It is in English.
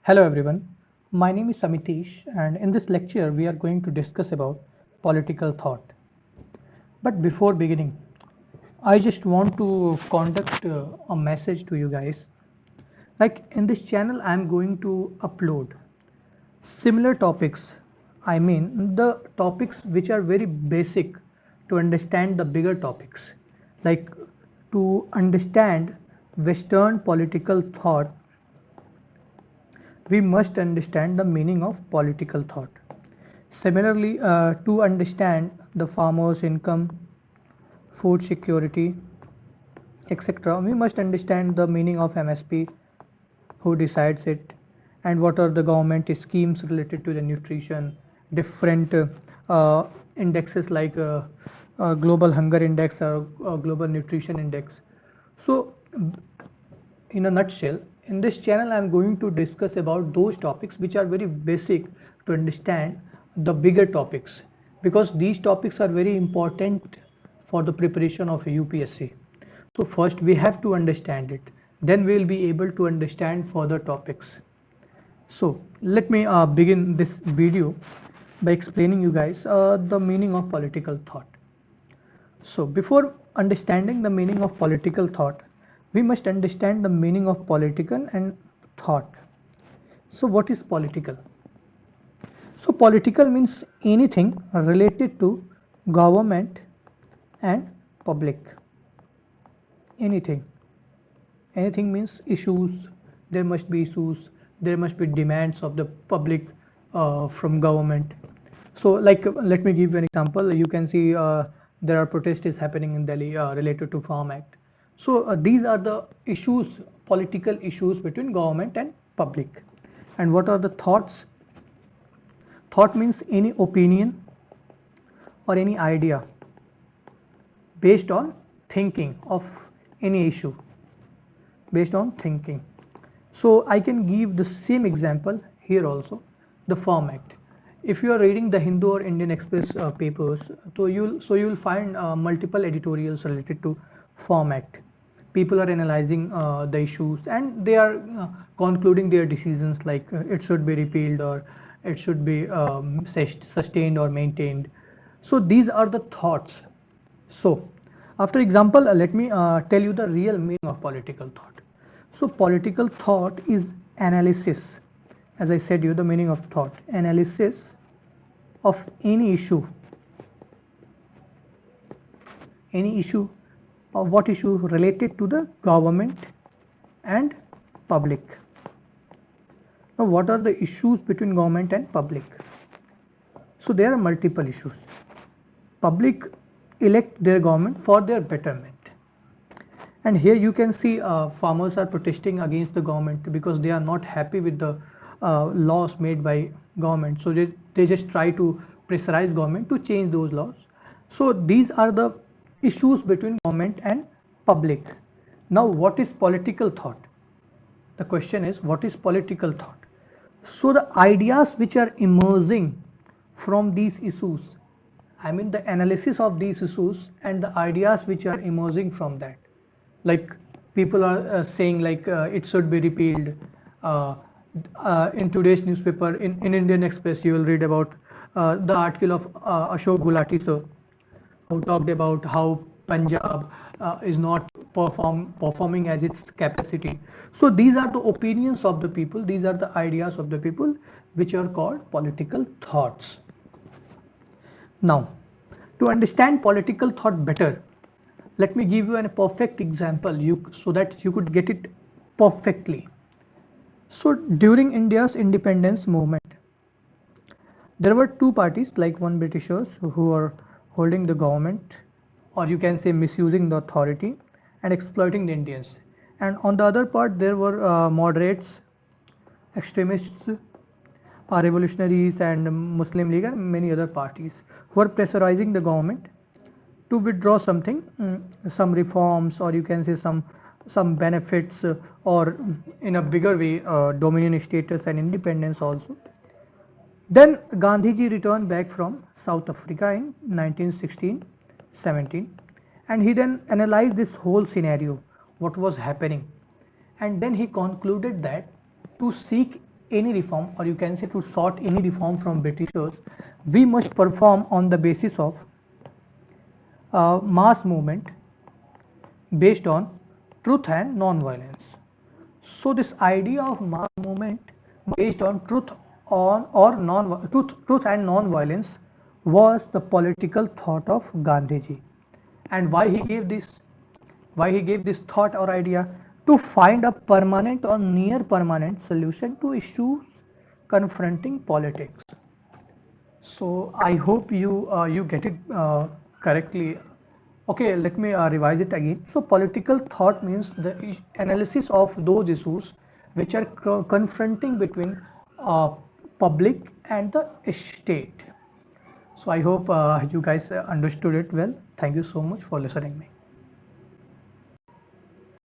Hello everyone, my name is Samitish and in this lecture we are going to discuss about political thought. But before beginning, I just want to conduct a message to you guys. Like in this channel I am going to upload similar topics. I mean the topics which are very basic to understand the bigger topics. Like to understand Western political thought, we must understand the meaning of political thought. Similarly, to understand the farmer's income, food security, etc., we must understand the meaning of MSP, who decides it, and what are the government schemes related to the nutrition, different indexes like global hunger index or global nutrition index. So, in a nutshell, in this channel I am going to discuss about those topics which are very basic to understand the bigger topics, because these topics are very important for the preparation of a UPSC. So first we have to understand it, then we will be able to understand further topics. So let me begin this video by explaining you guys the meaning of political thought. So before understanding the meaning of political thought, we must understand the meaning of political and thought. So what is political? So political means anything related to government and public. Anything. Anything means issues. There must be issues. There must be demands of the public from government. So like let me give you an example. You can see there are protests happening in Delhi related to Farm Act. So these are the issues, political issues between government and public. And what are the thoughts? Thought means any opinion or any idea based on thinking of any issue, based on thinking. So I can give the same example here also, the Farm Act. If you are reading the Hindu or Indian Express papers, so you'll find multiple editorials related to Farm Act. People are analyzing the issues and they are concluding their decisions like it should be repealed or it should be sustained or maintained. So these are the thoughts. So after example, let me tell you the real meaning of political thought. So political thought is analysis. As I said you, the meaning of thought, analysis of any issue of what issue related to the government and public. Now what are the issues between government and public? So there are multiple issues. Public elect their government for their betterment. And here you can see farmers are protesting against the government because they are not happy with the laws made by government. So they just try to pressurize government to change those laws. So these are the issues between government and public. Now what is political thought? The question is, what is political thought? So the ideas which are emerging from these issues, I mean the analysis of these issues and the ideas which are emerging from that. Like people are saying like it should be repealed. In today's newspaper, in Indian Express, you will read about the article of Ashok Gulati sir, who talked about how Punjab is not performing as its capacity. So these are the opinions of the people, these are the ideas of the people which are called political thoughts. Now, to understand political thought better, let me give you a perfect example so that you could get it perfectly. So during India's independence movement, there were two parties, like one Britishers who were holding the government, or you can say misusing the authority and exploiting the Indians. And on the other part, there were moderates, extremists, revolutionaries, and Muslim League and many other parties who were pressurizing the government to withdraw something, some reforms, or you can say some benefits, or in a bigger way, dominion status and independence also. Then Gandhiji returned back from South Africa in 1916-17, and he then analyzed this whole scenario, what was happening, and then he concluded that to seek any reform, or you can say to sort any reform from Britishers, we must perform on the basis of mass movement based on truth and non-violence. So this idea of mass movement based on truth and non-violence was the political thought of Gandhiji. And why he gave this thought or idea? To find a permanent or near permanent solution to issues confronting politics. So I hope you get it correctly. Okay, let me revise it again. So political thought means the analysis of those issues which are confronting between public and the state. So I hope you guys understood it well. Thank you so much for listening me.